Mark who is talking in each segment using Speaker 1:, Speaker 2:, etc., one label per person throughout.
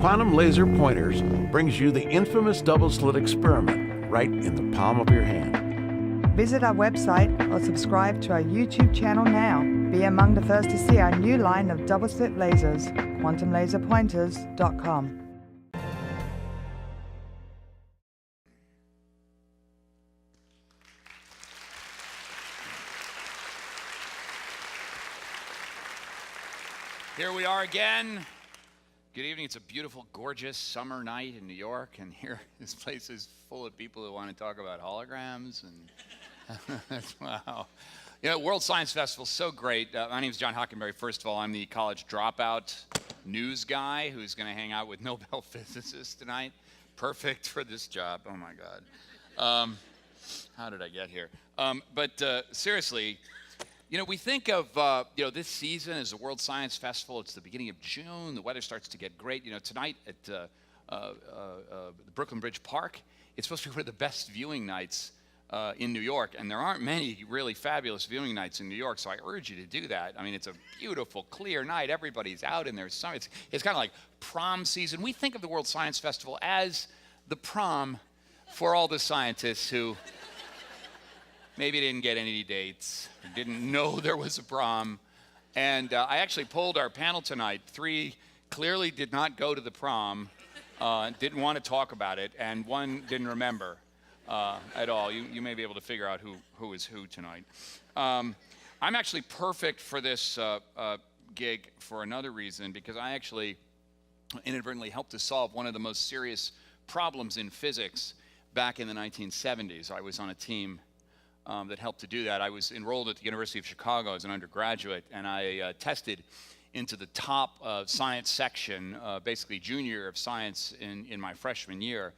Speaker 1: Quantum Laser Pointers brings you the infamous double-slit experiment right in the palm of your hand.
Speaker 2: Visit our website or subscribe to our YouTube channel now. Be among the first to see our new line of double-slit lasers, quantumlaserpointers.com.
Speaker 3: Here we are again. Good evening. It's a beautiful, gorgeous summer night in New York, and here this place is full of people who want to talk about holograms. And wow. You know, World Science Festival is so great. My name is John Hockenberry. First of all, I'm the college dropout news guy who's going to hang out with Nobel physicists tonight. Perfect for this job. Oh my God. How did I get here? Seriously. You know, we think of, this season as the World Science Festival. It's the beginning of June. The weather starts to get great. You know, tonight at the Brooklyn Bridge Park, it's supposed to be one of the best viewing nights in New York. And there aren't many really fabulous viewing nights in New York, so I urge you to do that. I mean, it's a beautiful, clear night. Everybody's out in there. It's kind of like prom season. We think of the World Science Festival as the prom for all the scientists who maybe didn't get any dates, didn't know there was a prom. And I actually polled our panel tonight. 3 clearly did not go to the prom, didn't want to talk about it, and 1 didn't remember at all. You may be able to figure out who is who tonight. I'm actually perfect for this gig for another reason, because I actually inadvertently helped to solve one of the most serious problems in physics back in the 1970s. I was on a team that helped to do that. I was enrolled at the University of Chicago as an undergraduate, and I tested into the top science section, basically junior year of science in my freshman year.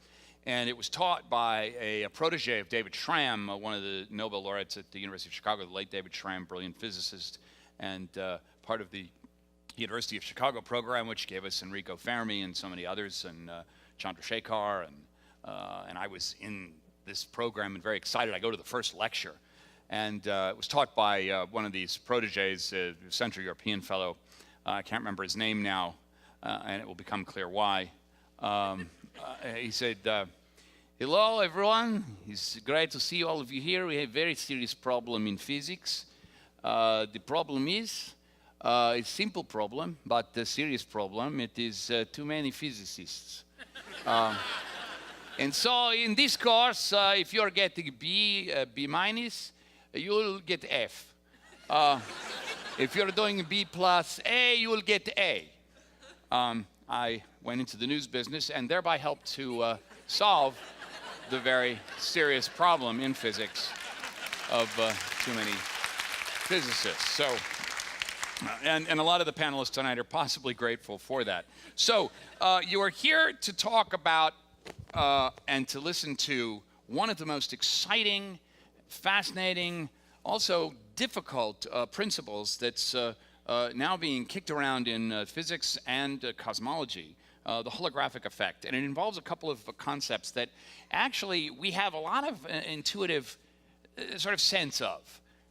Speaker 3: And it was taught by a protege of David Schramm, one of the Nobel laureates at the University of Chicago, the late David Schramm, brilliant physicist, and part of the University of Chicago program, which gave us Enrico Fermi and so many others, and Chandrasekhar, and I was in this program and very excited. I go to the first lecture, and it was taught by one of these proteges, a Central European fellow. I can't remember his name now, and it will become clear why. He said, hello everyone, it's great to see all of you here. We have a very serious problem in physics. The problem is, it's a simple problem, but a serious problem. It is too many physicists. And so in this course, if you're getting B minus, you'll get F. If you're doing B plus A, you will get A. I went into the news business and thereby helped to solve the very serious problem in physics of too many physicists. So, and a lot of the panelists tonight are possibly grateful for that. So you are here to talk about and to listen to one of the most exciting, fascinating, also difficult principles that's now being kicked around in physics and cosmology, the holographic effect. And it involves a couple of concepts that actually we have a lot of intuitive sort of sense of.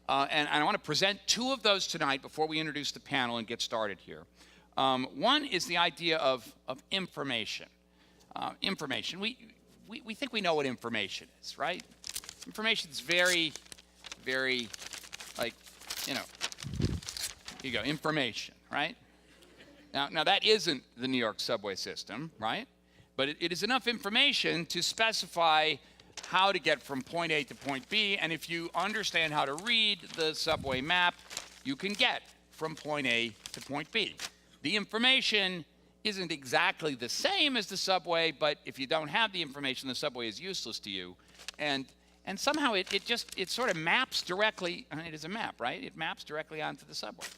Speaker 3: And I want to present 2 of those tonight before we introduce the panel and get started here. One is the idea of information. Information. We think we know what information is, right? Information is very, very, like, you know, here you go, information, right? Now that isn't the New York subway system, right? But it is enough information to specify how to get from point A to point B, and if you understand how to read the subway map, you can get from point A to point B. The information isn't exactly the same as the subway, but if you don't have the information, the subway is useless to you. And somehow it sort of maps directly, I mean, it is a map, right? It maps directly onto the subway.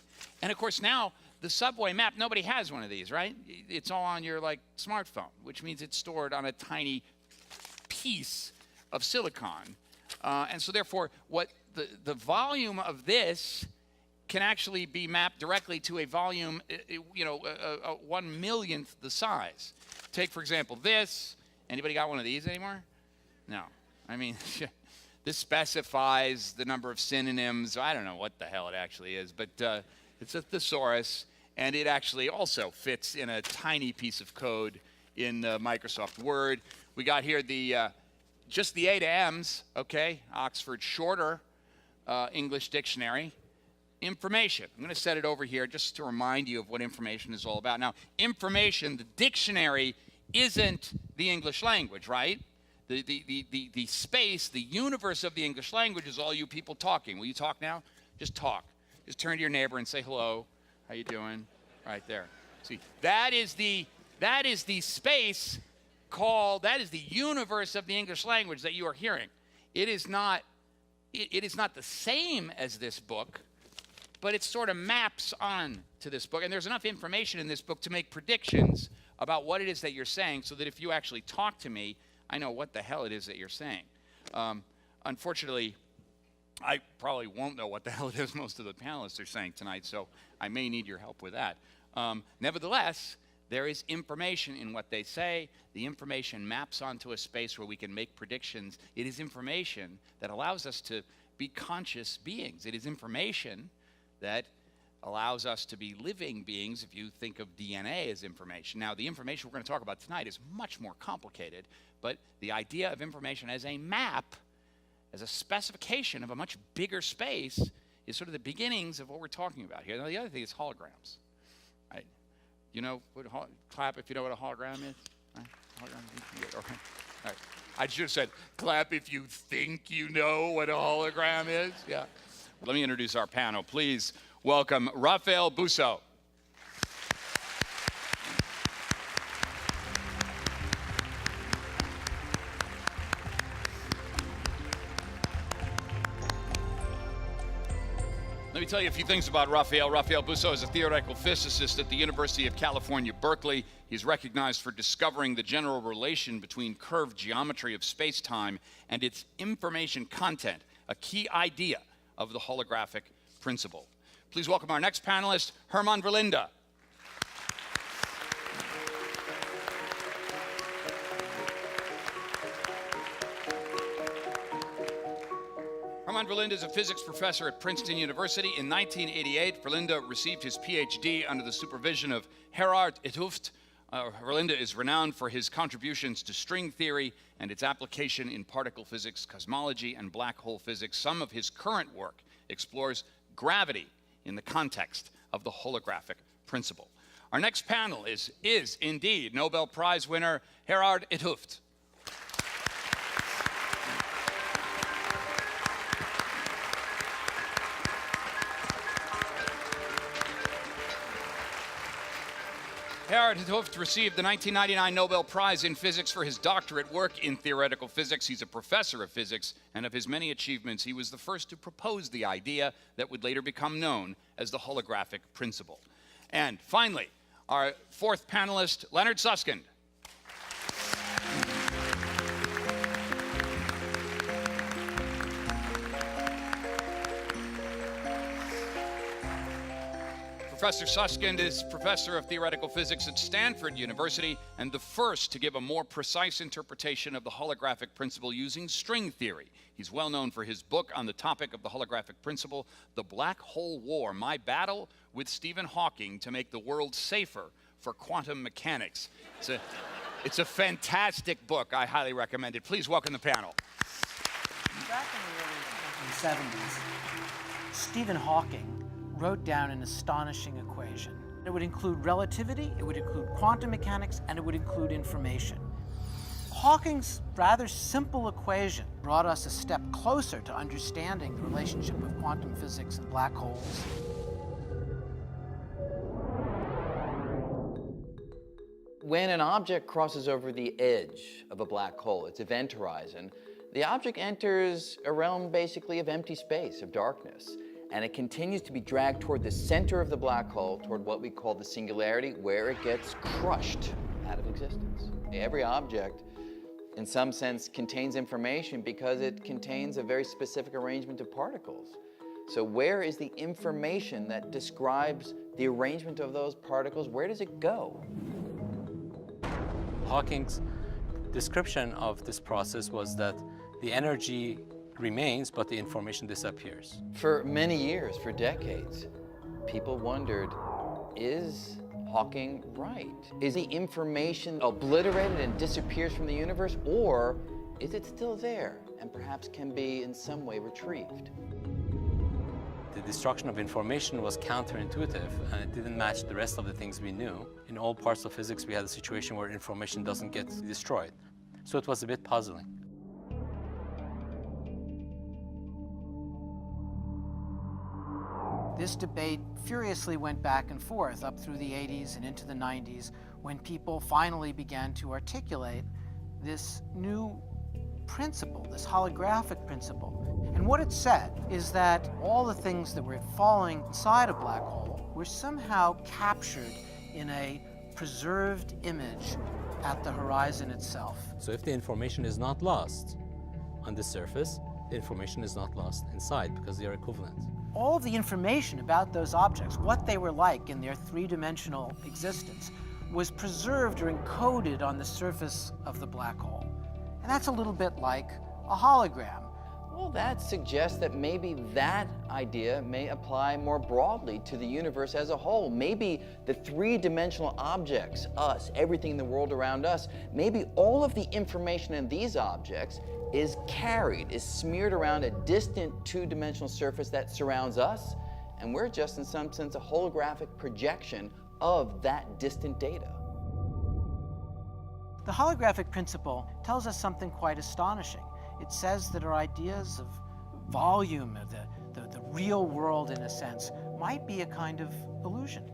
Speaker 3: And of course now, the subway map, nobody has one of these, right? It's all on your smartphone, which means it's stored on a tiny piece of silicon. And so therefore, what the volume of this can actually be mapped directly to a volume, 1/1,000,000th the size. Take, for example, this. Anybody got one of these anymore? No. I mean, this specifies the number of synonyms. I don't know what the hell it actually is, but it's a thesaurus. and it actually also fits in a tiny piece of code in Microsoft Word. We got here just the A to M's, okay, Oxford Shorter English Dictionary. Information. I'm going to set it over here just to remind you of what information is all about. Now, information, the dictionary isn't the English language, right? The space, the universe of the English language is all you people talking. Will you talk now? Just talk. Just turn to your neighbor and say hello. How you doing? Right there. See, that is the space called, that is the universe of the English language that you are hearing. It is not the same as this book, but it sort of maps on to this book. And there's enough information in this book to make predictions about what it is that you're saying, so that if you actually talk to me, I know what the hell it is that you're saying. Unfortunately, I probably won't know what the hell it is most of the panelists are saying tonight, so I may need your help with that. Nevertheless, there is information in what they say. The information maps onto a space where we can make predictions. It is information that allows us to be conscious beings. It is information that allows us to be living beings if you think of DNA as information. Now, the information we're going to talk about tonight is much more complicated, but the idea of information as a map, as a specification of a much bigger space, is sort of the beginnings of what we're talking about here. Now, the other thing is holograms. Right? You know what clap if you know what a hologram is? Right? Hologram? All right. I should have said, clap if you think you know what a hologram is. Yeah. Let me introduce our panel. Please welcome Raphael Busso. Let me tell you a few things about Raphael. Raphael Busso is a theoretical physicist at the University of California, Berkeley. He's recognized for discovering the general relation between curved geometry of space-time and its information content, a key idea of the holographic principle. Please welcome our next panelist, Herman Verlinde. Herman Verlinde is a physics professor at Princeton University. In 1988, Verlinde received his PhD under the supervision of Gerard 't Hooft. Verlinde is renowned for his contributions to string theory and its application in particle physics, cosmology, and black hole physics. Some of his current work explores gravity in the context of the holographic principle. Our next panel is indeed Nobel Prize winner Gerard 't Hooft. Gerard 't Hooft received the 1999 Nobel Prize in Physics for his doctorate work in theoretical physics. He's a professor of physics, and of his many achievements, he was the first to propose the idea that would later become known as the holographic principle. And finally, our fourth panelist, Leonard Susskind. Professor Susskind is professor of theoretical physics at Stanford University and the first to give a more precise interpretation of the holographic principle using string theory. He's well known for his book on the topic of the holographic principle, The Black Hole War, My Battle with Stephen Hawking to Make the World Safer for Quantum Mechanics. It's a fantastic book. I highly recommend it. Please welcome the panel.
Speaker 4: Back in the early 1970s, Stephen Hawking wrote down an astonishing equation. It would include relativity, it would include quantum mechanics, and it would include information. Hawking's rather simple equation brought us a step closer to understanding the relationship of quantum physics and black holes.
Speaker 5: When an object crosses over the edge of a black hole, its event horizon, the object enters a realm basically of empty space, of darkness. And it continues to be dragged toward the center of the black hole, toward what we call the singularity, where it gets crushed out of existence. Every object, in some sense, contains information because it contains a very specific arrangement of particles. So where is the information that describes the arrangement of those particles? Where does it go?
Speaker 6: Hawking's description of this process was that the energy remains, but the information disappears.
Speaker 5: For many years, for decades, people wondered, is Hawking right? Is the information obliterated and disappears from the universe, or is it still there and perhaps can be in some way retrieved?
Speaker 6: The destruction of information was counterintuitive, and it didn't match the rest of the things we knew. In all parts of physics, we had a situation where information doesn't get destroyed. So it was a bit puzzling.
Speaker 4: This debate furiously went back and forth up through the 80s and into the 90s when people finally began to articulate this new principle, this holographic principle. And what it said is that all the things that were falling inside a black hole were somehow captured in a preserved image at the horizon itself.
Speaker 6: So if the information is not lost on the surface, the information is not lost inside because they are equivalent.
Speaker 4: All of the information about those objects, what they were like in their three-dimensional existence, was preserved or encoded on the surface of the black hole. And that's a little bit like a hologram.
Speaker 5: Well, that suggests that maybe that idea may apply more broadly to the universe as a whole. Maybe the three-dimensional objects, us, everything in the world around us, maybe all of the information in these objects is carried, is smeared around a distant two-dimensional surface that surrounds us, and we're just in some sense a holographic projection of that distant data.
Speaker 4: The holographic principle tells us something quite astonishing. It says that our ideas of volume, of the real world in a sense, might be a kind of illusion.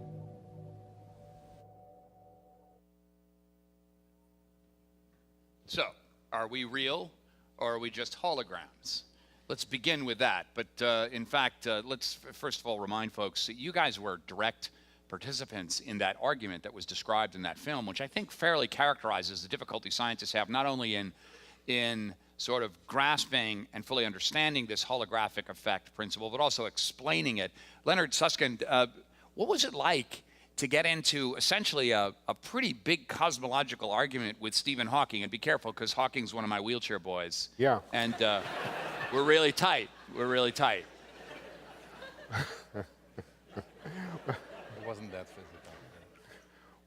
Speaker 3: So, are we real or are we just holograms? Let's begin with that. But in fact, let's first of all remind folks that you guys were direct participants in that argument that was described in that film, which I think fairly characterizes the difficulty scientists have not only in sort of grasping and fully understanding this holographic effect principle, but also explaining it. Leonard Susskind, what was it like to get into essentially a pretty big cosmological argument with Stephen Hawking? And be careful, because Hawking's one of my wheelchair boys.
Speaker 7: Yeah.
Speaker 3: And we're really tight. We're really tight.
Speaker 7: It wasn't that physical.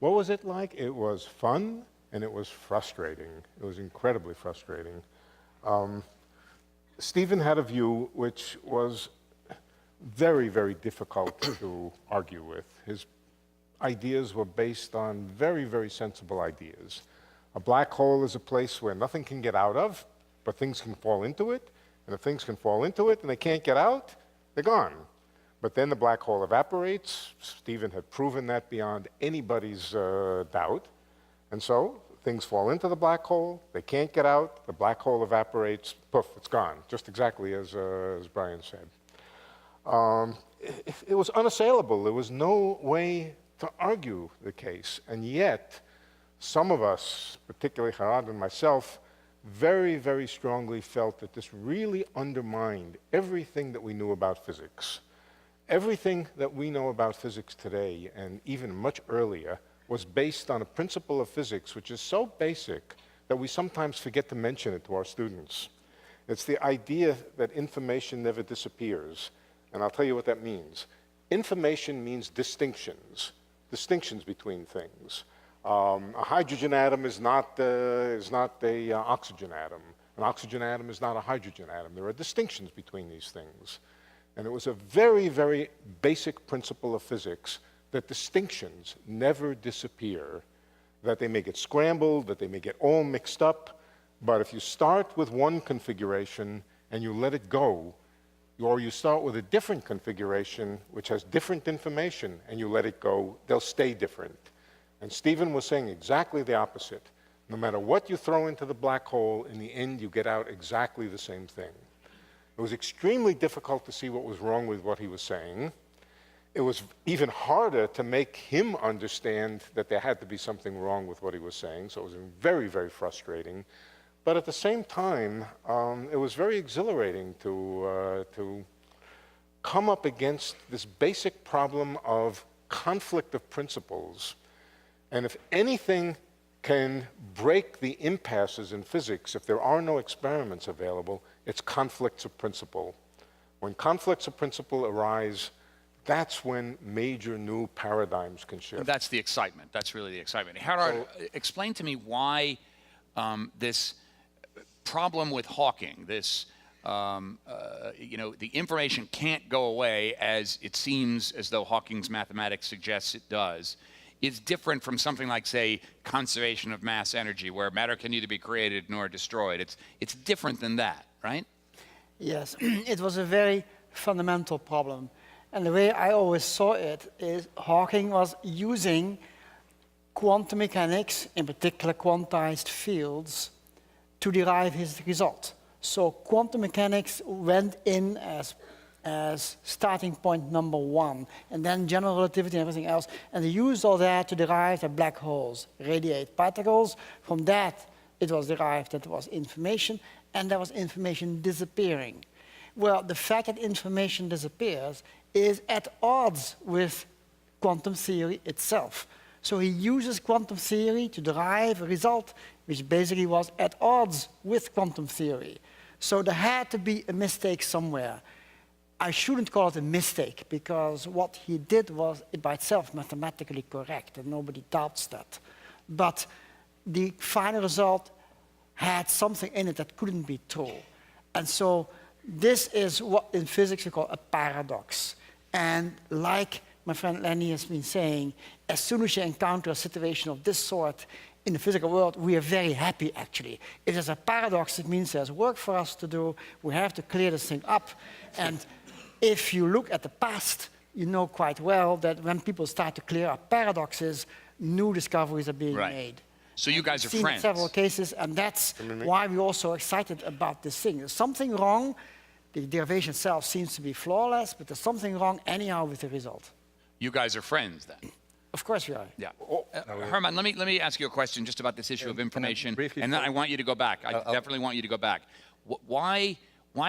Speaker 7: What was it like? It was fun and it was frustrating. It was incredibly frustrating. Stephen had a view which was very, very difficult to argue with. His ideas were based on very, very sensible ideas. A black hole is a place where nothing can get out of, but things can fall into it. And if things can fall into it and they can't get out, they're gone. But then the black hole evaporates. Stephen had proven that beyond anybody's doubt. And so things fall into the black hole, they can't get out, the black hole evaporates, poof, it's gone, just exactly as Brian said. It was unassailable. There was no way to argue the case. And yet, some of us, particularly Harad and myself, very, very strongly felt that this really undermined everything that we knew about physics. Everything that we know about physics today, and even much earlier, was based on a principle of physics which is so basic that we sometimes forget to mention it to our students. It's the idea that information never disappears. And I'll tell you what that means. Information means distinctions between things. A hydrogen atom is not a oxygen atom. An oxygen atom is not a hydrogen atom. There are distinctions between these things. And it was a very, very basic principle of physics that distinctions never disappear, that they may get scrambled, that they may get all mixed up, but if you start with one configuration and you let it go, or you start with a different configuration which has different information and you let it go, they'll stay different. And Stephen was saying exactly the opposite. No matter what you throw into the black hole, in the end you get out exactly the same thing. It was extremely difficult to see what was wrong with what he was saying. It was even harder to make him understand that there had to be something wrong with what he was saying, so it was very, very frustrating. But at the same time, it was very exhilarating to come up against this basic problem of conflict of principles. And if anything can break the impasses in physics, if there are no experiments available, it's conflicts of principle. When conflicts of principle arise, that's when major new paradigms can shift.
Speaker 3: That's the excitement. That's really the excitement. Gerard, explain to me why this problem with Hawking, this, the information can't go away as it seems as though Hawking's mathematics suggests it does, is different from something like, say, conservation of mass energy, where matter can neither be created nor destroyed. It's different than that, right?
Speaker 8: Yes, it was a very fundamental problem. And the way I always saw it is Hawking was using quantum mechanics, in particular quantized fields, to derive his result. So quantum mechanics went in as starting point number one, and then general relativity and everything else, and they used all that to derive that black holes radiate particles. From that, it was derived that there was information, and there was information disappearing. Well, the fact that information disappears is at odds with quantum theory itself. So he uses quantum theory to derive a result which basically was at odds with quantum theory. So there had to be a mistake somewhere. I shouldn't call it a mistake, because what he did was by itself mathematically correct, and nobody doubts that. But the final result had something in it that couldn't be true. And so this is what in physics we call a paradox. And like my friend Lenny has been saying, as soon as you encounter a situation of this sort in the physical world, we are very happy, actually. If there's a paradox, it means there's work for us to do. We have to clear this thing up. And if you look at the past, you know quite well that when people start to clear up paradoxes, new discoveries are being made.
Speaker 3: So you guys are
Speaker 8: friends.
Speaker 3: friends.
Speaker 8: In several cases, and that's why we're also excited about this thing. There's something wrong. The derivation itself seems to be flawless, but there's something wrong anyhow with the result.
Speaker 3: You guys are friends then?
Speaker 8: Of course we are.
Speaker 3: Yeah. Herman, let me ask you a question just about this issue of information, and then I want you to go back. I definitely want you to go back. Why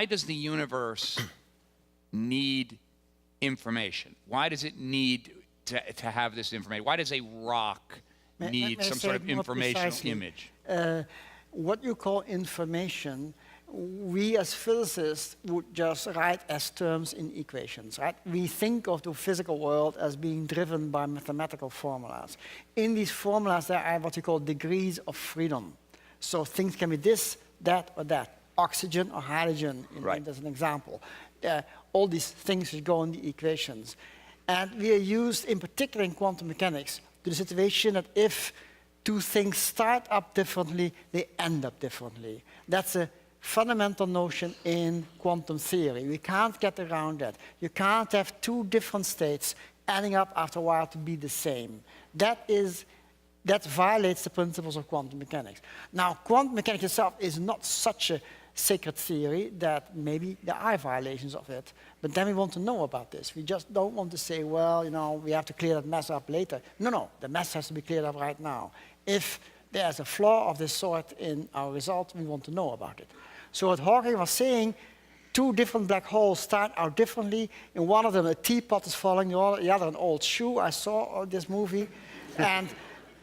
Speaker 3: does the universe need information? Why does it need to have this information? Why does a rock need some sort of informational image?
Speaker 8: What you call information, we as physicists would just write as terms in equations, right? We think of the physical world as being driven by mathematical formulas. In these formulas, there are what you call degrees of freedom. So things can be this, that, or that. Oxygen or hydrogen, as an example. All these things which go in the equations. And we are used, in particular in quantum mechanics, to the situation that if two things start up differently, they end up differently. That's a fundamental notion in quantum theory. We can't get around that. You can't have two different states ending up after a while to be the same. That violates the principles of quantum mechanics. Now, quantum mechanics itself is not such a sacred theory that maybe there are violations of it, but then we want to know about this. We just don't want to say, well, we have to clear that mess up later. No, the mess has to be cleared up right now. If there's a flaw of this sort in our result, we want to know about it. So what Hawking was saying, two different black holes start out differently. In one of them, a teapot is falling, the other an old shoe. I saw this movie. And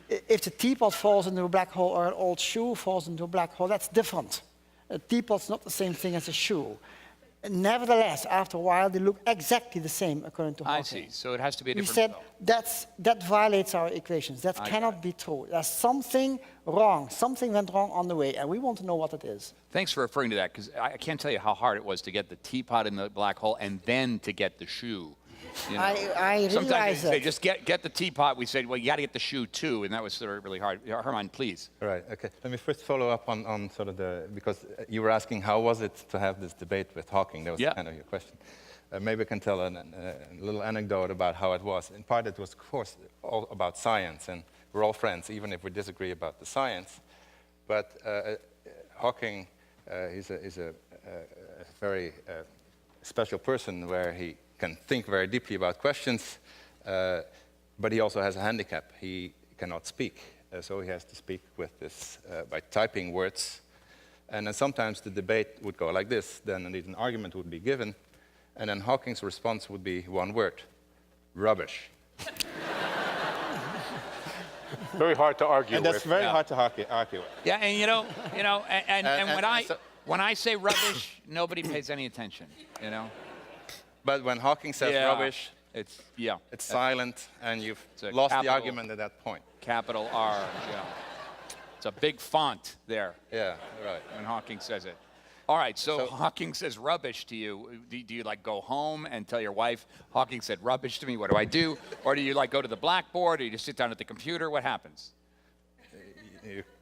Speaker 8: if the teapot falls into a black hole or an old shoe falls into a black hole, that's different. A teapot's not the same thing as a shoe. Nevertheless, after a while, they look exactly the same, according to Hawking.
Speaker 3: I see. So it has to be a different.
Speaker 8: We said that violates our equations. That cannot be true. There's something wrong. Something went wrong on the way, and we want to know what it is.
Speaker 3: Thanks for referring to that, because I can't tell you how hard it was to get the teapot in the black hole and then to get the shoe.
Speaker 8: I
Speaker 3: Sometimes
Speaker 8: realize
Speaker 3: they say, just get the teapot. We said, well, you got to get the shoe too, and that was sort of really hard. Herman, please.
Speaker 9: All right, okay. Let me first follow up on sort of because you were asking how was it to have this debate with Hawking. That was kind of your question. Maybe I can tell a little anecdote about how it was. In part, it was, of course, all about science, and we're all friends, even if we disagree about the science. But Hawking is a very special person where he can think very deeply about questions, but he also has a handicap. He cannot speak, so he has to speak with this by typing words. And then sometimes the debate would go like this, then an argument would be given, and then Hawking's response would be one word: rubbish.
Speaker 7: Very hard to argue
Speaker 9: and
Speaker 7: with.
Speaker 9: that's very hard to argue with.
Speaker 3: Yeah, and when I say rubbish, nobody pays any attention,
Speaker 9: But when Hawking says rubbish, It's silent, and you've
Speaker 3: It's a
Speaker 9: lost the
Speaker 3: capital-
Speaker 9: argument at that point.
Speaker 3: Capital R, yeah. It's a big font there
Speaker 9: Yeah, right.
Speaker 3: when Hawking says it. All right, so Hawking says rubbish to you. Do you like go home and tell your wife, Hawking said rubbish to me, what do I do? Or do you like go to the blackboard, or you just sit down at the computer? What happens?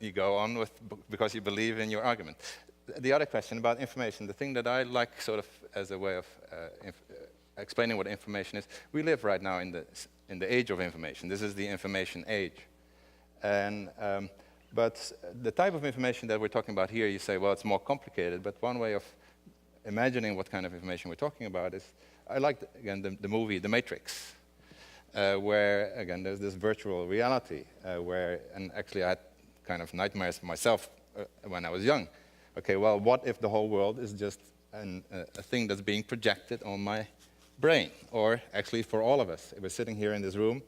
Speaker 9: You go on with, because you believe in your argument. The other question about information, the thing that I like sort of as a way of explaining what information is, we live right now in the age of information. This is the information age. And, but the type of information that we're talking about here, you say, well, it's more complicated, but one way of imagining what kind of information we're talking about is, I like, again, the movie The Matrix, where, again, there's this virtual reality, where, and actually I had kind of nightmares myself when I was young. Okay, well, what if the whole world is just a thing that's being projected on my brain, or actually for all of us? We're sitting here in this room,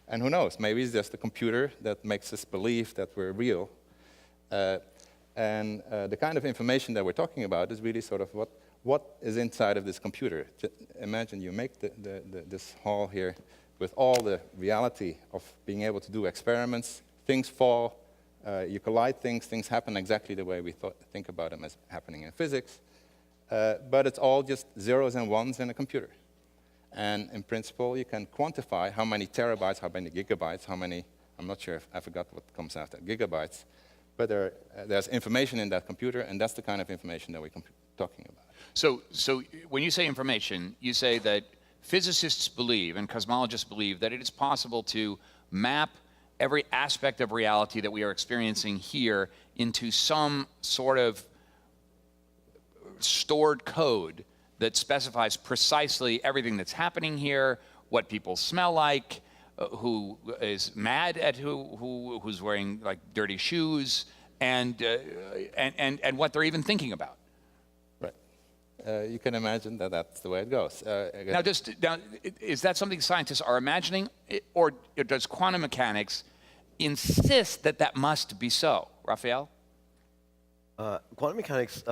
Speaker 9: and who knows, maybe it's just a computer that makes us believe that we're real. The kind of information that we're talking about is really sort of what is inside of this computer. Imagine you make this hall here with all the reality of being able to do experiments, things fall, you collide things happen exactly the way we think about them as happening in physics, but it's all just zeros and ones in a computer. And in principle, you can quantify how many terabytes, how many gigabytes, how many, I'm not sure if I forgot what comes after gigabytes, but there's information in that computer, and that's the kind of information that we're talking about.
Speaker 3: So when you say information, you say that physicists believe and cosmologists believe that it is possible to map every aspect of reality that we are experiencing here into some sort of stored code that specifies precisely everything that's happening here, what people smell like, who is mad at who's wearing like dirty shoes, and what they're even thinking about.
Speaker 9: Right. You can imagine that that's the way it goes.
Speaker 3: Now, is that something scientists are imagining, or does quantum mechanics insist that that must be so? Raphael?
Speaker 10: Quantum mechanics,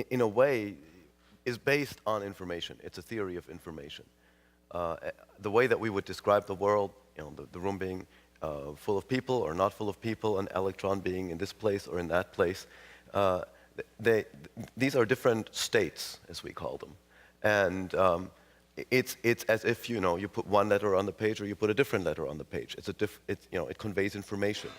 Speaker 10: in a way, is based on information. It's a theory of information. The way that we would describe the world, the room being full of people or not full of people, an electron being in this place or in that place, these are different states, as we call them. And it's as if you put one letter on the page or you put a different letter on the page. It conveys information.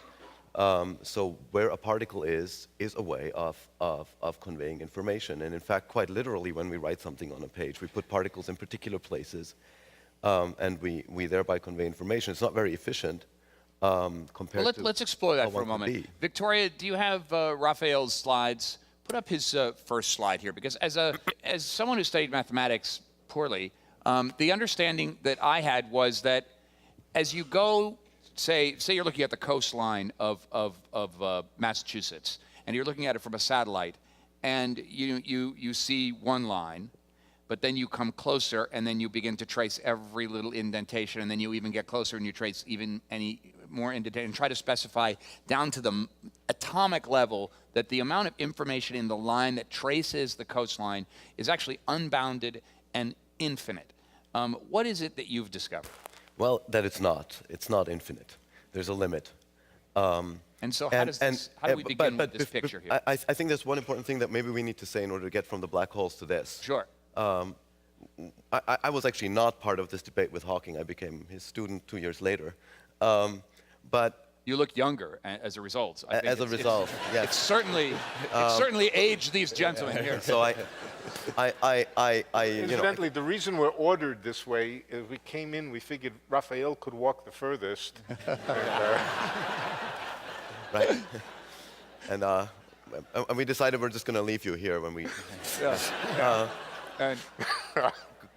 Speaker 10: So where a particle is a way of conveying information. And in fact, quite literally, when we write something on a page, we put particles in particular places, and we thereby convey information. It's not very efficient compared to.
Speaker 3: Let's explore that for a moment. Victoria, do you have Raphael's slides? Put up his first slide here, because as someone who studied mathematics poorly, the understanding that I had was that as you go, say you're looking at the coastline of Massachusetts, and you're looking at it from a satellite, and you see one line, but then you come closer, and then you begin to trace every little indentation, and then you even get closer, and you trace even any more indentation, and try to specify down to the atomic level that the amount of information in the line that traces the coastline is actually unbounded and infinite. What is it that you've discovered?
Speaker 10: Well, that it's not. It's not infinite. There's a limit.
Speaker 3: And so how do we begin with this picture here?
Speaker 10: I think there's one important thing that maybe we need to say in order to get from the black holes to this.
Speaker 3: Sure.
Speaker 10: I was actually not part of this debate with Hawking. I became his student 2 years later. But
Speaker 3: you look younger as a result.
Speaker 10: As a result, yes.
Speaker 3: It's certainly aged these gentlemen here.
Speaker 10: So
Speaker 7: Incidentally, the reason we're ordered this way is we came in, we figured Raphael could walk the furthest.
Speaker 10: Right. And we decided we're just going to leave you here when we.
Speaker 3: And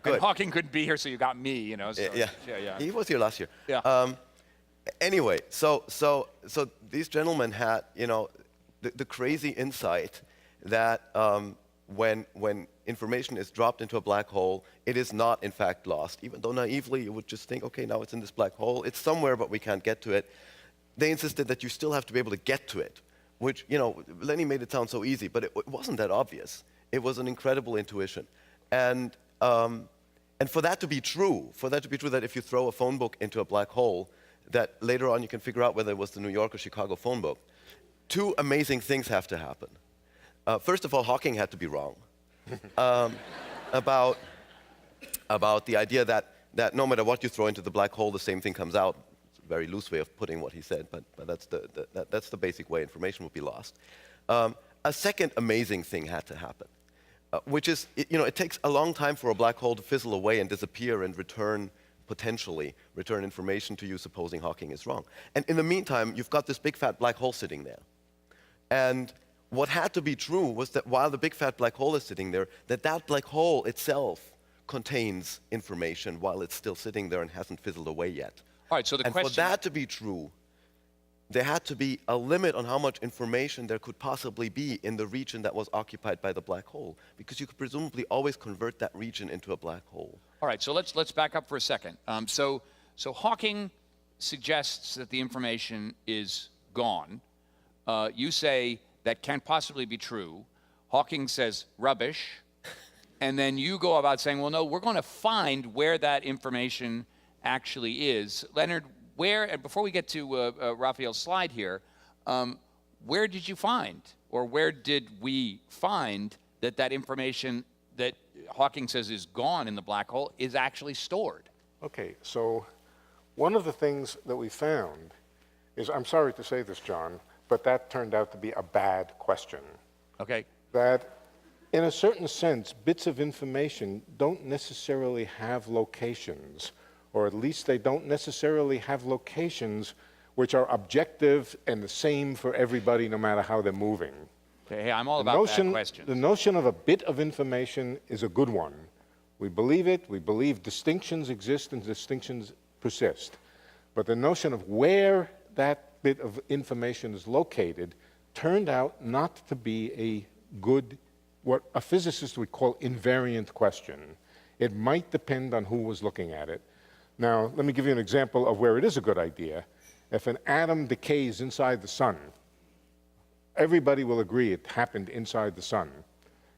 Speaker 3: Hawking couldn't be here, so you got me. So, yeah.
Speaker 10: He was here last year.
Speaker 3: Yeah.
Speaker 10: Anyway, so these gentlemen had, the crazy insight that when information is dropped into a black hole, it is not in fact lost. Even though naively you would just think, okay, now it's in this black hole, it's somewhere, but we can't get to it. They insisted that you still have to be able to get to it, which, Lenny made it sound so easy, but it wasn't that obvious. It was an incredible intuition. And And for that to be true, that if you throw a phone book into a black hole, that later on you can figure out whether it was the New York or Chicago phone book, two amazing things have to happen. First of all, Hawking had to be wrong about the idea that no matter what you throw into the black hole, the same thing comes out. It's a very loose way of putting what he said, but that's the basic way information would be lost. A second amazing thing had to happen, which is, it takes a long time for a black hole to fizzle away and disappear and potentially return information to you, supposing Hawking is wrong. And in the meantime, you've got this big fat black hole sitting there. And what had to be true was that while the big fat black hole is sitting there, that black hole itself contains information while it's still sitting there and hasn't fizzled away yet.
Speaker 3: All right, so the question...
Speaker 10: And for that to be true, there had to be a limit on how much information there could possibly be in the region that was occupied by the black hole, because you could presumably always convert that region into a black hole.
Speaker 3: All right, so let's back up for a second. So Hawking suggests that the information is gone. You say that can't possibly be true. Hawking says rubbish. And then you go about saying, well, no, we're going to find where that information actually is. Leonard, and before we get to Raphael's slide here, where did you find, or where did we find that information that Hawking says is gone in the black hole is actually stored?
Speaker 7: Okay, so one of the things that we found is, I'm sorry to say this, John, but that turned out to be a bad question.
Speaker 3: Okay.
Speaker 7: That in a certain sense, bits of information don't necessarily have locations, or at least they don't necessarily have locations which are objective and the same for everybody no matter how they're moving.
Speaker 3: Okay, hey, I'm all about that question.
Speaker 7: The notion of a bit of information is a good one. We believe it, we believe distinctions exist and distinctions persist. But the notion of where that bit of information is located turned out not to be a good, what a physicist would call invariant question. It might depend on who was looking at it. Now, let me give you an example of where it is a good idea. If an atom decays inside the sun, everybody will agree it happened inside the sun.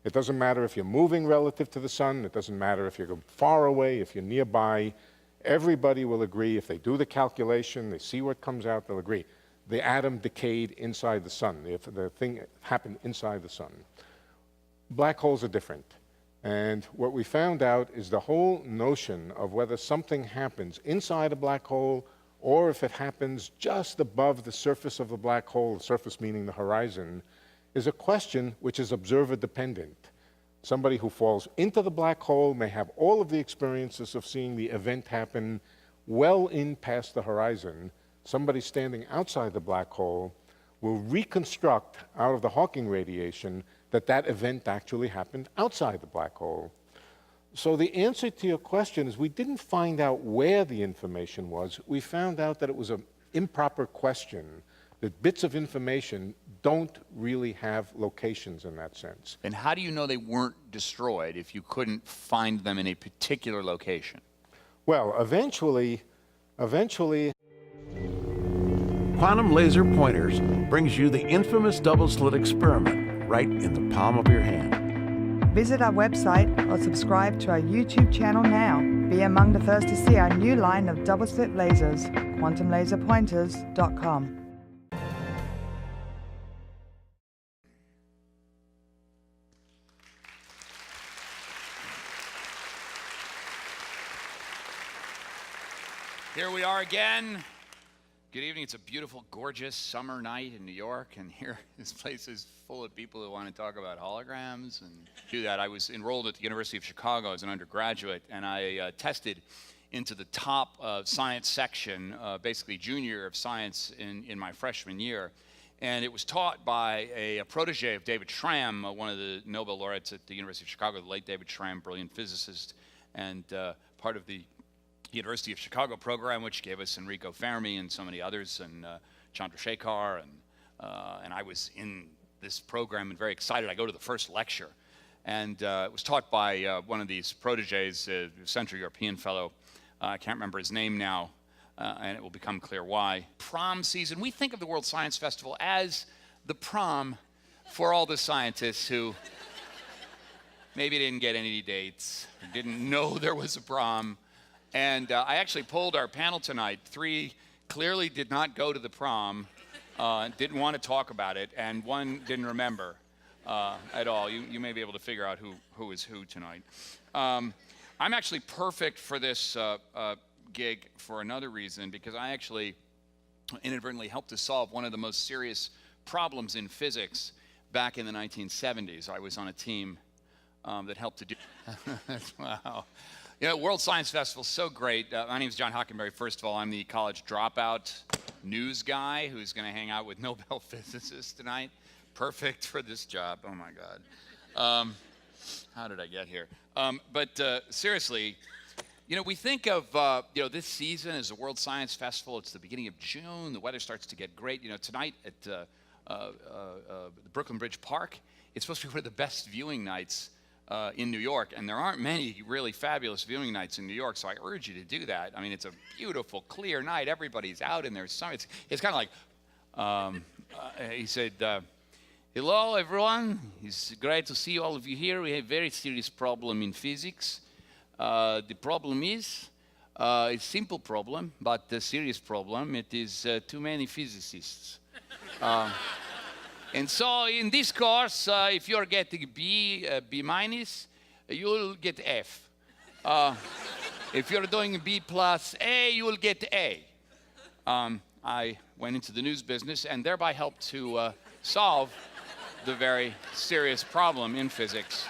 Speaker 7: It doesn't matter if you're moving relative to the sun, it doesn't matter if you're far away, if you're nearby. Everybody will agree, if they do the calculation, they see what comes out, they'll agree. The atom decayed inside the sun, if the thing happened inside the sun. Black holes are different. And what we found out is the whole notion of whether something happens inside a black hole or if it happens just above the surface of the black hole, the surface meaning the horizon, is a question which is observer dependent. Somebody who falls into the black hole may have all of the experiences of seeing the event happen well in past the horizon. Somebody standing outside the black hole will reconstruct out of the Hawking radiation that event actually happened outside the black hole. So the answer to your question is we didn't find out where the information was. We found out that it was an improper question, that bits of information don't really have locations in that sense.
Speaker 3: And how do you know they weren't destroyed if you couldn't find them in a particular location?
Speaker 7: Well, eventually...
Speaker 1: Quantum Laser Pointers brings you the infamous double-slit experiment right in the palm of your hand.
Speaker 2: Visit our website or subscribe to our YouTube channel now. Be among the first to see our new line of double-slit lasers, quantumlaserpointers.com.
Speaker 3: Here we are again. Good evening. It's a beautiful, gorgeous summer night in New York, and here this place is full of people who want to talk about holograms and do that. I was enrolled at the University of Chicago as an undergraduate, and I tested into the top science section, basically junior year of science in my freshman year. And it was taught by a protege of David Schramm, one of the Nobel laureates at the University of Chicago, the late David Schramm, brilliant physicist, and part of the University of Chicago program, which gave us Enrico Fermi and so many others, and Chandrasekhar, and I was in this program and very excited. I go to the first lecture, and it was taught by one of these proteges, a Central European fellow. I can't remember his name now, and it will become clear why. Prom season, we think of the World Science Festival as the prom for all the scientists who maybe didn't get any dates, didn't know there was a prom. And I actually polled our panel tonight. 3 clearly did not go to the prom, didn't want to talk about it, and 1 didn't remember at all. You may be able to figure out who is who tonight. I'm actually perfect for this gig for another reason, because I actually inadvertently helped to solve one of the most serious problems in physics back in the 1970s. I was on a team that helped to do. Wow. You know, World Science Festival is so great. My name is John Hockenberry. First of all, I'm the college dropout news guy who's going to hang out with Nobel physicists tonight. Perfect for this job. Oh, my God. How did I get here? But seriously, you know, we think of, you know, this season as the World Science Festival. It's the beginning of June. The weather starts to get great. You know, tonight at the Brooklyn Bridge Park, it's supposed to be one of the best viewing nights in New York, and there aren't many really fabulous viewing nights in New York, so I urge you to do that. I mean, it's a beautiful, clear night. Everybody's out in their summer. It's kind of like, he said, hello, everyone. It's great to see all of you here. We have a very serious problem in physics. The problem is, it's a simple problem, but a serious problem. It is too many physicists. And so in this course, if you're getting B minus, you'll get F. If you're doing B plus A, you will get A. I went into the news business and thereby helped to solve the very serious problem in physics.